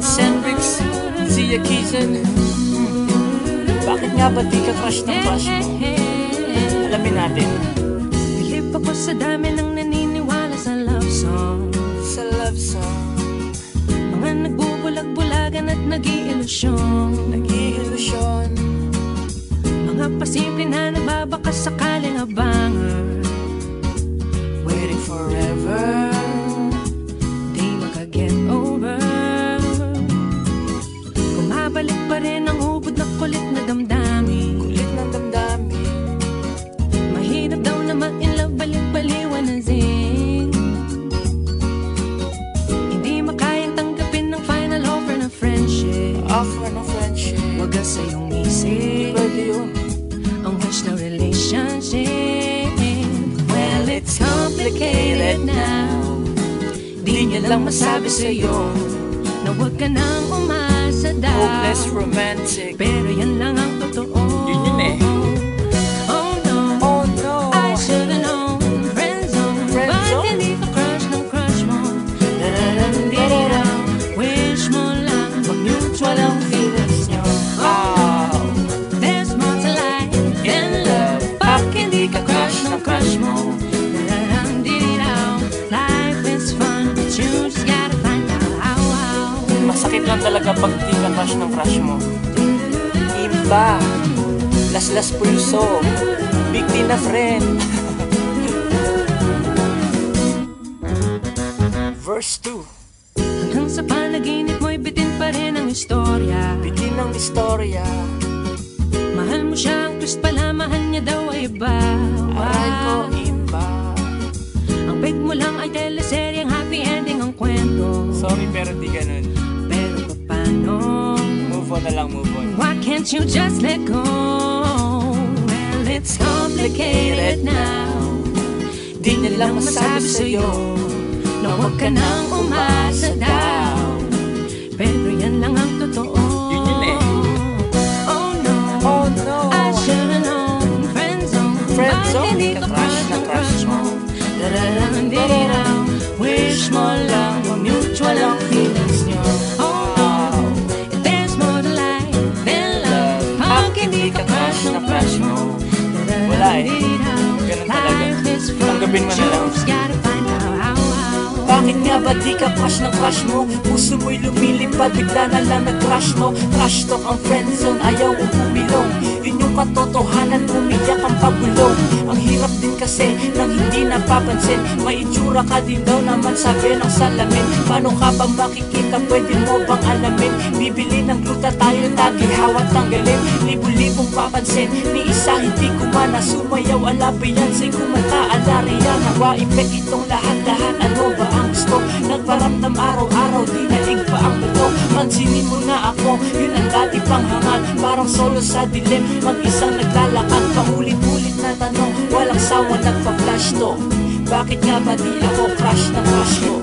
Sandrix, Zia Kizan. Bakit nga ba di ka crush ng crush mo? Alamin natin. Bilib ako sa dami ng naniniwala sa love song. Sa love song, Mga nagbubulag-bulagan at nag-iilusyon. nag-iilusyon. Mga pasimple na nagbabakas sakaling abangan. Waiting forever, Di makaget over. Kumabalik pa rin ang hubod na kulit na damdamin. kulit ng damdamin. Mahirap daw na ma-inlove, balik-baliwan ang zing. Hindi makayang tanggapin ng final offer ng friendship. Offer ng friendship, Wagas sa iyong isip pwede yun. ang wish na relationship. Well, it's complicated now. Di niya lang masabi sa'yo na huwag ka nang umasa daw. Hopeless romantic. Pero yan lang ang totoo. Yun eh. Oh no, Oh no, I should've known. Friend zone, Friend ba't zone? hindi ka crush ng crush mo? Hindi raw, wish mo lang mag-mutual ang feelings nyo. wow. There's more to life than love. Pag hindi ka crush ng crush mo. Hindi raw, life is fun, but you just gotta find out how. Masakit lang talaga pag di ka crush ng crush mo. Iba, laslas pulso, big di na friend. Verse 2, Hanggang sa panaginip mo'y bitin pa rin ang istorya. bitin ng istorya. Mahal mo siya, ang twist pala, mahal niya daw ay iba. Aray ko iba. Ang big mo lang ay teleseryeng happy ending ang kwento. Sorry pero di ganun. Pero paano? Move on na lang, move on. Why can't you just let go? Well, it's complicated now. Di niya lang masabi sa'yo na huwag ka nang umasa daw. Pero yan lang ang totoo. Yun eh. Oh no, Oh no, I should've known. Friend zone, Friend bakit zone, hindi di ka ka crush crush ng ng crush crush mo? Hindi raw, wish mo lang mutual ang feelings nyo. Oh no, if there's more to life than love, pag hindi ka crush ng crush mo. Wala eh. Ganun talaga. Life is fun, Tanggapin mo na lang. you just gotta find out how. Bakit nga ba di ka crush ng crush mo? Puso mo'y lumilipad, bigla na lang nag-crush no. Crush talk ang friendzone, ayaw mo bumilong. Yun yung katotohanan, umiyak ang pagulong. Ang hirap din kasi nang hindi napapansin. May itsura ka din daw naman sabi ng salamin. Paano ka ba makikita, pwede mo bang alamin? Bibili ng gluta tayo, tagihawat tanggalin. Libo-libong papansin, ni isa hindi kumana. Sumayaw alabi yan, say kumanta alariyan. Nawa ipek itong lahat-lahat, ano ba ang gusto? Nagparamdam araw-araw, di naig pa ang buto. Mansinin mo na ako, yun ang dati pang hangal. Parang solo sa dilim, mag-isang naglalakad. Paulit-ulit na tanong, walang sawa nagpa-flash to. Bakit nga ba di ako crush na crush mo?